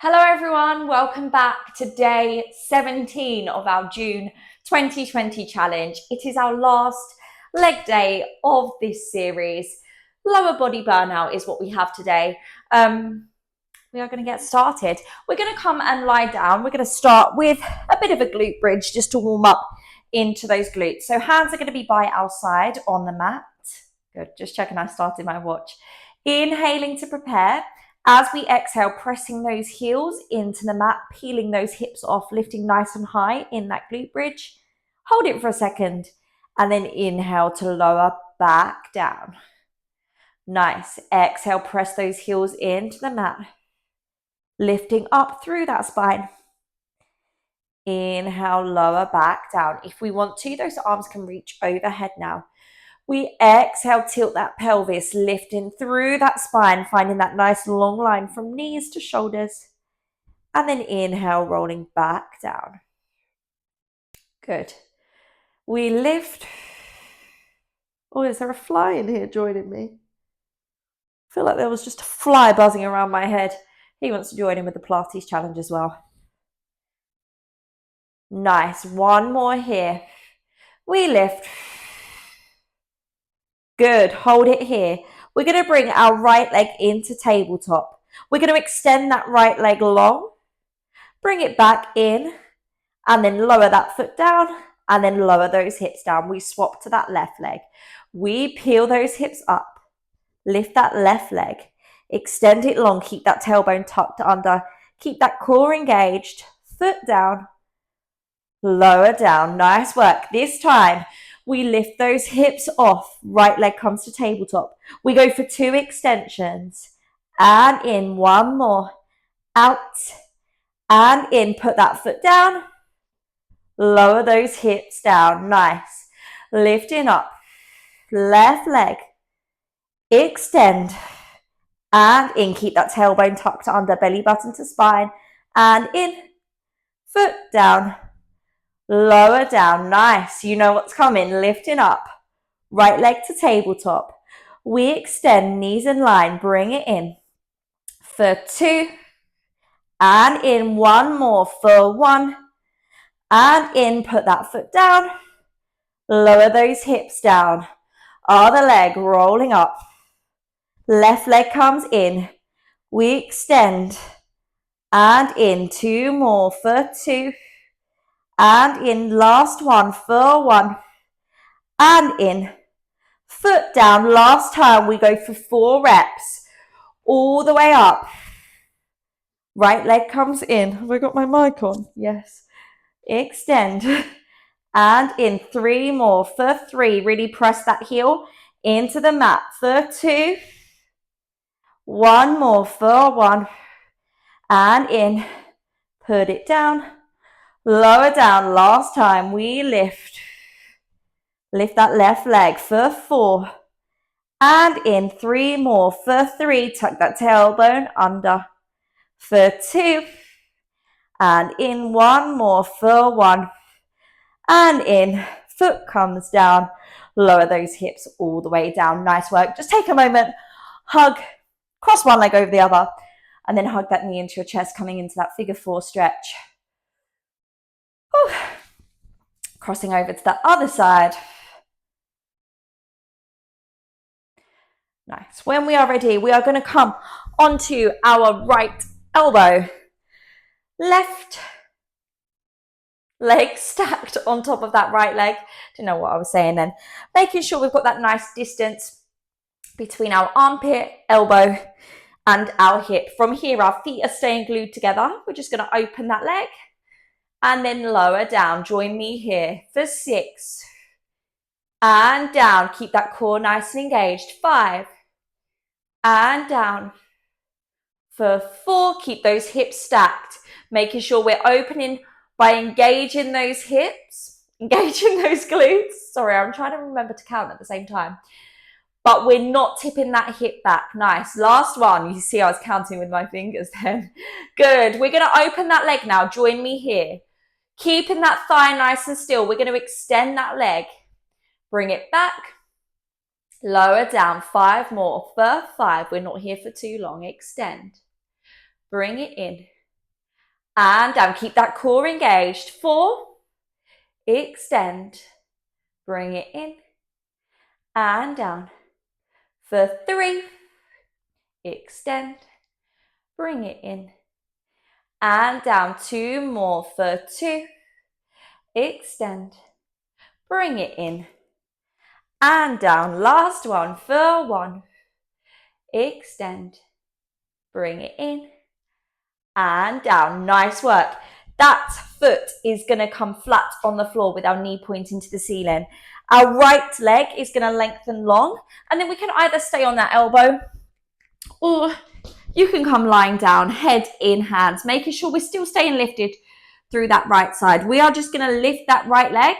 Hello everyone, welcome back to day 17 of our June 2020 challenge. It is our last leg day of this series. Lower body burnout is what we have today. We are going to get started. We're going to come and lie down. We're going to start with a bit of a glute bridge just to warm up into those glutes. So hands are going to be by our side on the mat. Good, just checking I started my watch. Inhaling to prepare. As we exhale, pressing those heels into the mat, peeling those hips off, lifting nice and high in that glute bridge. Hold it for a second and then inhale to lower back down. Nice. Exhale, press those heels into the mat, lifting up through that spine. Inhale, lower back down. If we want to, those arms can reach overhead now. We exhale, tilt that pelvis, lifting through that spine, finding that nice long line from knees to shoulders. And then inhale, rolling back down. Good. We lift. Oh, is there a fly in here joining me? I feel like there was just a fly buzzing around my head. He wants to join in with the Pilates challenge as well. Nice. One more here. We lift. Good, hold it here. We're going to bring our right leg into tabletop. We're going to extend that right leg long, bring it back in, and then lower that foot down, and then lower those hips down. We swap to that left leg. We peel those hips up, lift that left leg, extend it long, keep that tailbone tucked under, keep that core engaged, foot down, lower down. Nice work. This time, we lift those hips off, right leg comes to tabletop. We go for 2 extensions, and in, one more, out, and in, put that foot down, lower those hips down, nice. Lifting up, left leg, extend, and in, keep that tailbone tucked under, belly button to spine, and in, foot down, lower down, nice. You know what's coming, lifting up, right leg to tabletop. We extend, knees in line, bring it in for 2, and in, one more for 1, and in, put that foot down, lower those hips down, other leg rolling up, left leg comes in, we extend, and in, 2 more for 2, and in, last one for 1, and in, foot down. Last time, we go for 4 reps, all the way up. Right leg comes in. Have I got my mic on? Yes. Extend. And in, 3 more for 3. Really press that heel into the mat for 2. 1 more for 1. And in. Put it down. Lower down. Last time, we lift. Lift that left leg for 4. And in, 3 more for 3. Tuck that tailbone under for 2. And in, 1 more for 1. And in, foot comes down. Lower those hips all the way down. Nice work. Just take a moment, hug, cross one leg over the other, and then hug that knee into your chest, coming into that figure 4 stretch. Whew. Crossing over to the other side. Nice. When we are ready, we are going to come onto our right elbow. Left leg stacked on top of that right leg. Don't know what I was saying then. Making sure we've got that nice distance between our armpit, elbow, and our hip. From here, our feet are staying glued together. We're just going to open that leg and then lower down. Join me here for 6. And down. Keep that core nice and engaged. 5. And down. For 4, keep those hips stacked. Making sure we're opening by engaging those hips, engaging those glutes. Sorry, I'm trying to remember to count at the same time. But we're not tipping that hip back. Nice. Last one. You see I was counting with my fingers then. Good. We're going to open that leg now. Join me here. Keeping that thigh nice and still. We're going to extend that leg. Bring it back. Lower down. 5 more for 5. We're not here for too long. Extend. Bring it in. and down. Keep that core engaged. 4, extend, bring it in and down. For 3, extend, bring it in and down. 2 more. For 2, extend, bring it in and down. Last one. For 1, extend, bring it in and down. Nice work. That foot is going to come flat on the floor with our knee pointing to the ceiling. Our right leg is going to lengthen long, and then we can either stay on that elbow or you can come lying down, head in hands, making sure we're still staying lifted through that right side. We are just going to lift that right leg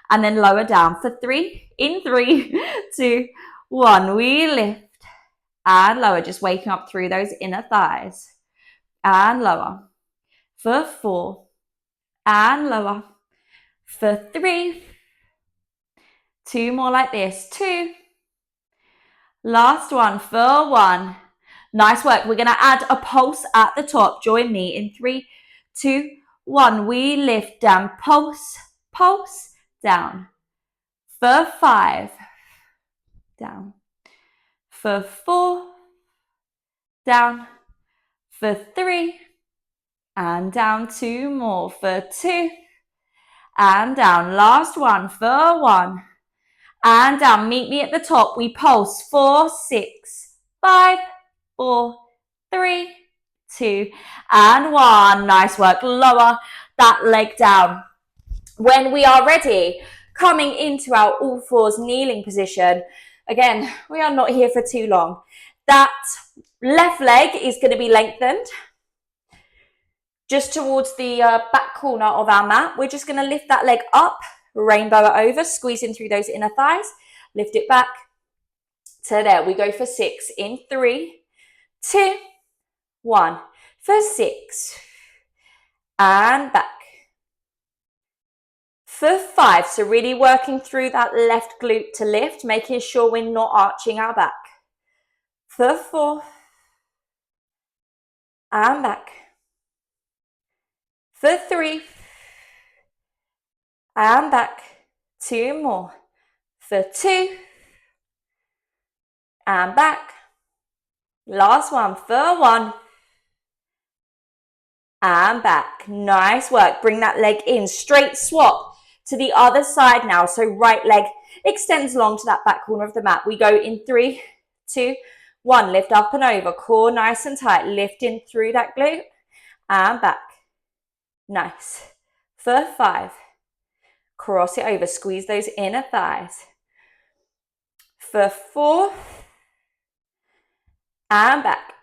and then lower down. For 3, in 3, 2, 1, we lift and lower, just waking up through those inner thighs and lower. For 4 and lower. For 3, 2 more like this. 2, last one. For 1. Nice work. We're going to add a pulse at the top. Join me in 3, 2, 1. We lift down. Pulse, pulse, down. For 5, down. For 4, down. For 3, and down. 2 more. For 2, and down. Last one. For 1, and down. Meet me at the top. We pulse. 4, 6, 5, 4, 3, 2, and 1. Nice work. Lower that leg down. When we are ready, coming into our all fours kneeling position. Again, we are not here for too long. That left leg is going to be lengthened just towards the back corner of our mat. We're just going to lift that leg up, rainbow it over, squeezing through those inner thighs, lift it back to there. We go for 6 in 3, 2, 1. For 6 and back. For 5, so really working through that left glute to lift, making sure we're not arching our back. For 4 and back. For 3 and back. 2 more. For 2 and back. Last one. For 1 and back. Nice work. Bring that leg in. Straight swap to the other side now. So right leg extends long to that back corner of the mat. We go in 3, 2, 1. Lift up and over. Core nice and tight. Lifting through that glute and back. Nice. For 5. Cross it over. Squeeze those inner thighs. For 4 and back.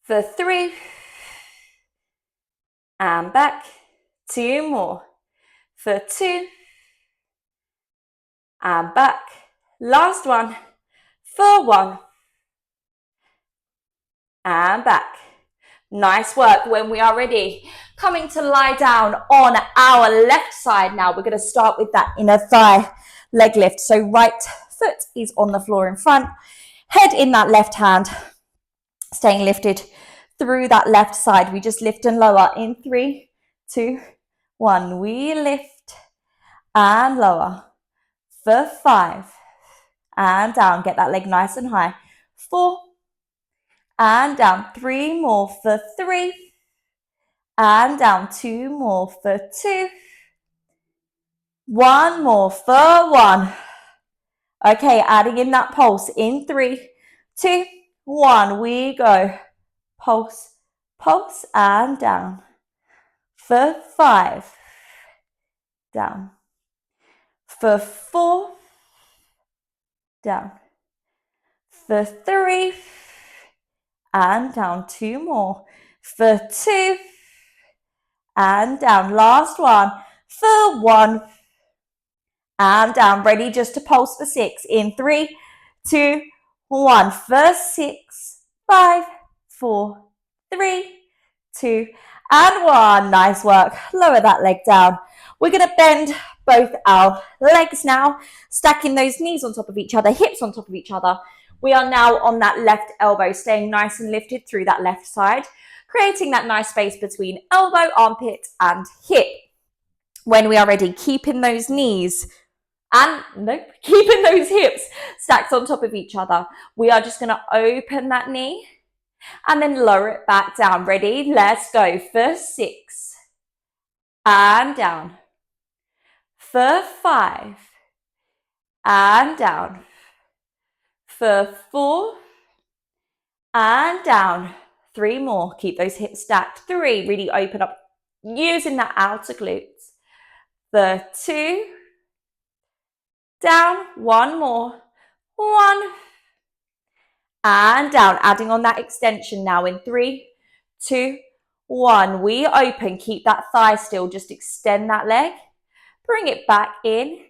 For 3 and back. 2 more. For 2 and back. Last one. For 1 and back. Nice work. When we are ready, coming to lie down on our left side now. We're going to start with that inner thigh leg lift. So right foot is on the floor in front, head in that left hand, staying lifted through that left side. We just lift and lower in 3, 2, 1. We lift and lower. For 5 and down. Get that leg nice and high. 4 and down. 3 more. For 3 and down. 2 more. For 2. 1 more. For 1. Okay, adding in that pulse in 3, 2, 1. We go. Pulse, pulse, and down. For 5. Down. For 4. Down. For 3 and down. 2 more. For 2 and down. Last one. For 1 and down. Ready just to pulse for 6 in 3, 2, 1. For 6, 5, 4, 3, 2, and 1. Nice work. Lower that leg down. We're going to bend both our legs now, stacking those knees on top of each other, hips on top of each other. We are now on that left elbow, staying nice and lifted through that left side. creating that nice space between elbow, armpit, and hip. When we are ready, keeping those knees and keeping those hips stacked on top of each other, we are just going to open that knee and then lower it back down. Ready? Let's go for 6 and down, for 5 and down, for 4 and down, 3 more. Keep those hips stacked. 3, really open up using that outer glutes. For 2, down, 1 more, 1 and down, adding on that extension now in 3, 2, 1. We open, keep that thigh still, just extend that leg, bring it back in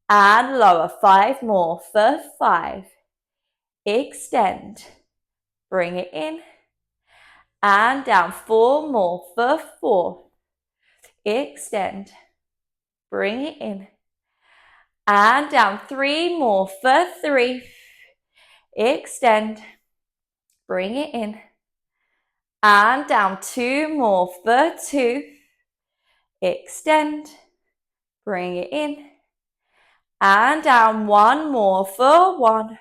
and lower. 5 more for 5, extend, bring it in and down. 4 more for 4, extend, bring it in and down. 3 more for 3, extend, bring it in and down. 2 more for 2, extend, bring it in and down. 1 more for 1,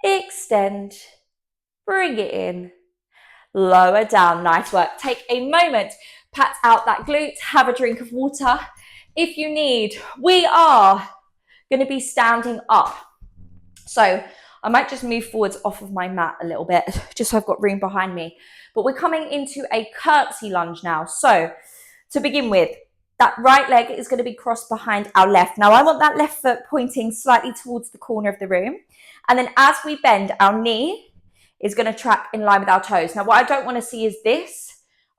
extend, bring it in, lower down. Nice work. Take a moment, pat out that glute, have a drink of water if you need. We are going to be standing up. So I might just move forwards off of my mat a little bit, just so I've got room behind me. But we're coming into a curtsy lunge now. So to begin with, that right leg is going to be crossed behind our left. Now I want that left foot pointing slightly towards the corner of the room. And then as we bend, our knee is going to track in line with our toes. Now what I don't want to see is this,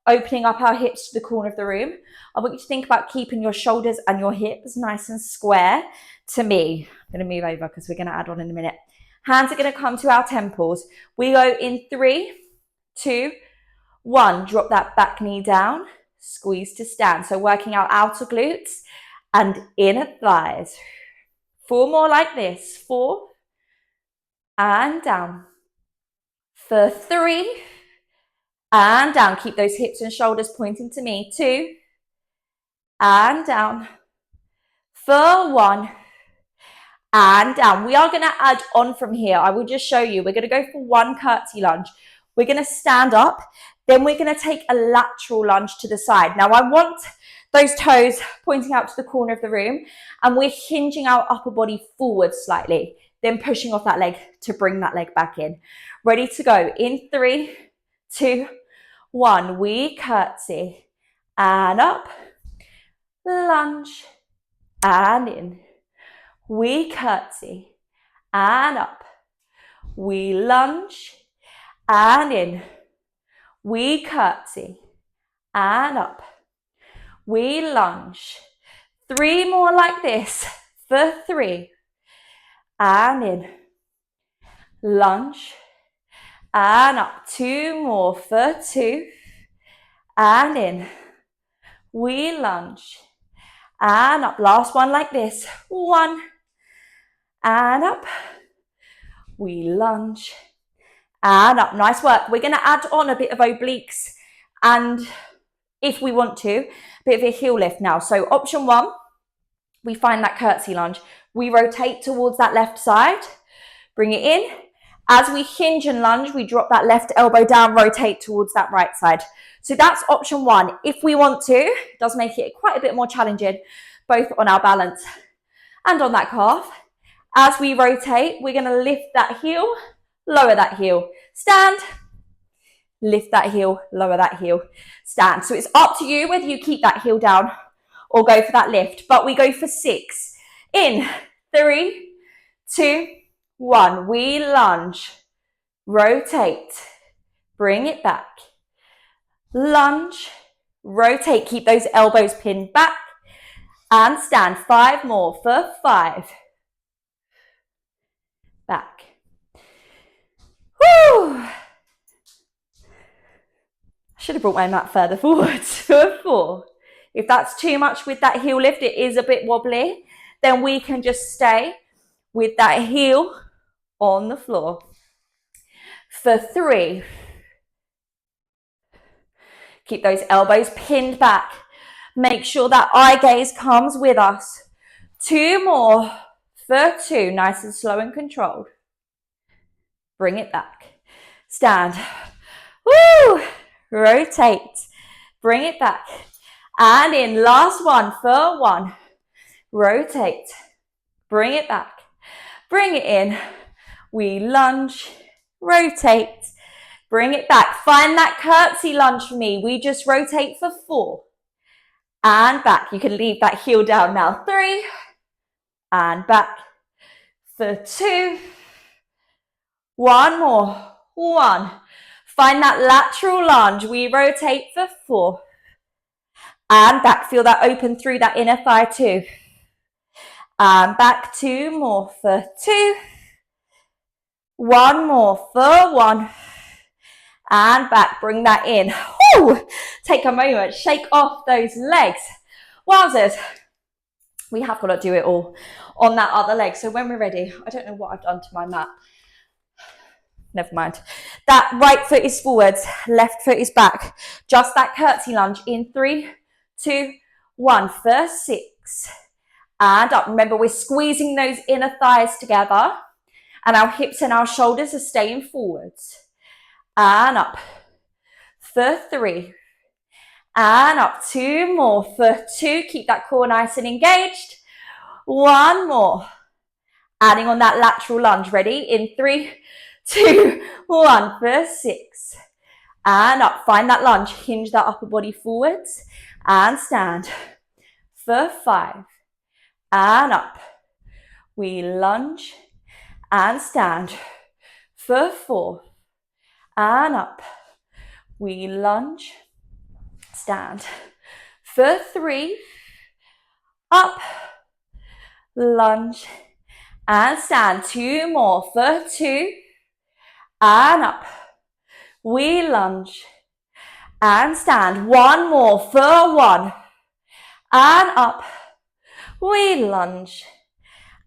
opening up our hips to the corner of the room. I want you to think about keeping your shoulders and your hips nice and square to me. I'm going to move over because we're going to add on in a minute. Hands are going to come to our temples. We go in 3, 2, 1. Drop that back knee down. Squeeze to stand. So working our outer glutes and inner thighs. 4 more like this. 4 and down. For 3 and down. Keep those hips and shoulders pointing to me. 2 and down. For 1 and down. We are going to add on from here. I will just show you. We're going to go for 1 curtsy lunge. We're going to stand up. Then we're going to take a lateral lunge to the side. Now I want those toes pointing out to the corner of the room, and we're hinging our upper body forward slightly, then pushing off that leg to bring that leg back in. Ready to go. In 3, 2, 1. We curtsy and up, lunge and in. We curtsy and up. We lunge and in. We curtsy and up. We lunge. 3 more like this for 3 and in. Lunge and up. 2 more for 2 and in. We lunge and up. Last one like this. 1 and up. We lunge and up. Nice work. We're going to add on a bit of obliques and, if we want to, a bit of a heel lift now. So option 1, we find that curtsy lunge. We rotate towards that left side, bring it in. As we hinge and lunge, we drop that left elbow down, rotate towards that right side. So that's option 1. If we want to, it does make it quite a bit more challenging, both on our balance and on that calf. As we rotate, we're going to lift that heel, lower that heel, stand, lift that heel, lower that heel, stand. So it's up to you whether you keep that heel down or go for that lift, but we go for 6. In 3, 2, 1. We lunge, rotate, bring it back, lunge, rotate, keep those elbows pinned back and stand. 5 more for 5. Back. Woo! I should have brought my mat further forwards for 4. If that's too much with that heel lift, it is a bit wobbly, then we can just stay with that heel on the floor. For 3. Keep those elbows pinned back. Make sure that eye gaze comes with us. 2 more for 2, nice and slow and controlled. Bring it back. Stand. Woo! Rotate. Bring it back. And in, last one for 1. Rotate. Bring it back. Bring it in. We lunge. Rotate. Bring it back. Find that curtsy lunge for me. We just rotate for 4. And back. You can leave that heel down now. 3. And back. For 2. 1 more. 1. Find that lateral lunge. We rotate for 4. And back. Feel that open through that inner thigh 2. And back. 2 more for 2. 1 more for 1. And back. Bring that in. Woo! Take a moment. Shake off those legs. Wowzers. We have got to do it all on that other leg. So when we're ready, I don't know what I've done to my mat. Never mind. That right foot is forwards, left foot is back. Just that curtsy lunge in 3, 2, 1 for 6. And up. Remember, we're squeezing those inner thighs together and our hips and our shoulders are staying forwards. And up for 3. And up. 2 more for 2. Keep that core nice and engaged. 1 more. Adding on that lateral lunge. Ready? In 3, 2, 1 for 6. And up. Find that lunge. Hinge that upper body forwards. And stand. For 5. And up. We lunge. And stand. For 4. And up. We lunge. Stand. For 3. Up. Lunge. And stand. 2 more for 2. And up. We lunge. And stand. 1 more for 1. And up. We lunge.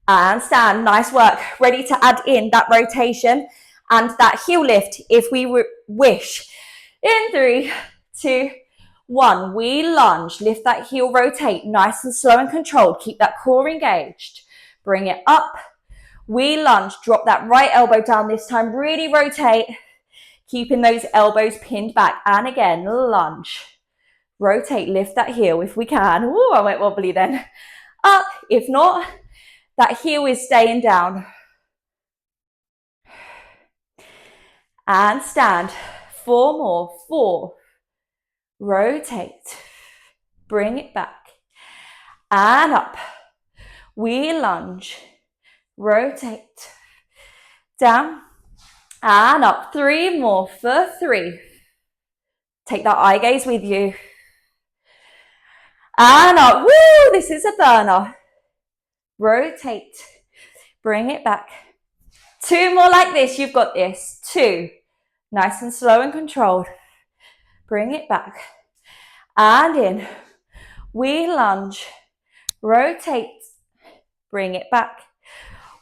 And stand. Nice work. Ready to add in that rotation and that heel lift if we wish. In 3, 2, 1. We lunge. Lift that heel, rotate. Nice and slow and controlled. Keep that core engaged. Bring it up. We lunge. Drop that right elbow down this time. Really rotate. Keeping those elbows pinned back. And again, lunge. Rotate. Lift that heel if we can. Ooh, I went wobbly then. Up. If not, that heel is staying down. And stand. 4 more. 4. Rotate. Bring it back. And up. We lunge. Rotate. Down. And up. 3 more for 3. Take that eye gaze with you. And up. Woo! This is a burner. Rotate. Bring it back. 2 more like this. You've got this. 2. Nice and slow and controlled. Bring it back. And in. We lunge. Rotate. Bring it back.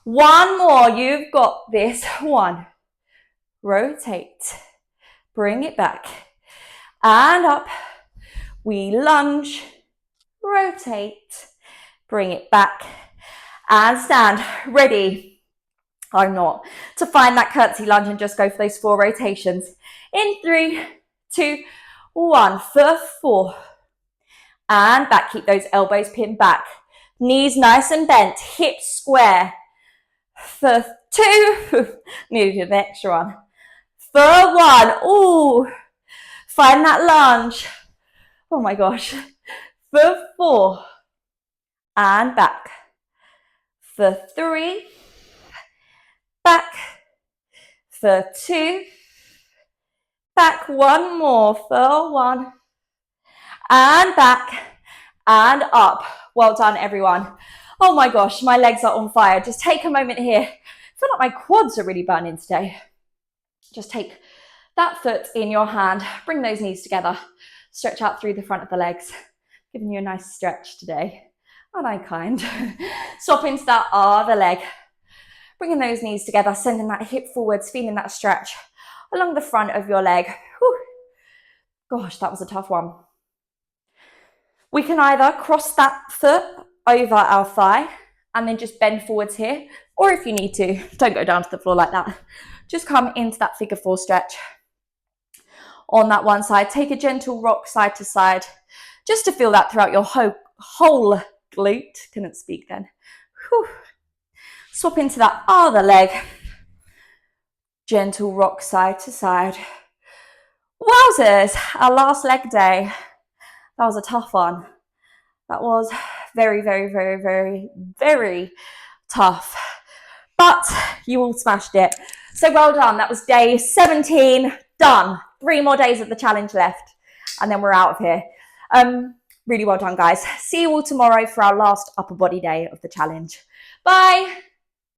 1 more. You've got this. 1. Rotate. Bring it back. And up. We lunge. Rotate. Bring it back. And stand. Ready. I'm not. To find that curtsy lunge and just go for those 4 rotations. In 3, 2, 1 for 4. And back. Keep those elbows pinned back. Knees nice and bent. Hips square. For 2. Needed an extra one. For 1. Ooh. Find that lunge. Oh my gosh. For 4. And back. For 3. Back. For 2. Back. 1 more for 1. And back. And up. Well done, everyone. Oh my gosh, my legs are on fire. Just take a moment here. I feel like my quads are really burning today. Just take that foot in your hand. Bring those knees together. Stretch out through the front of the legs. Giving you a nice stretch today. Aren't I kind? Swap into that other leg. Bringing those knees together, sending that hip forwards, feeling that stretch along the front of your leg. Whew. Gosh, that was a tough one. We can either cross that foot over our thigh and then just bend forwards here, or if you need to, don't go down to the floor like that. Just come into that figure 4 stretch. On that one side, take a gentle rock side to side, just to feel that throughout your whole glute. Couldn't speak then. Whew. Swap into that other leg. Gentle rock side to side. Wowzers, our last leg day. That was a tough one. That was very, very, very, very, very tough. But you all smashed it. So well done. That was day 17. Done. 3 more days of the challenge left. And then we're out of here. Really well done, guys. See you all tomorrow for our last upper body day of the challenge. Bye.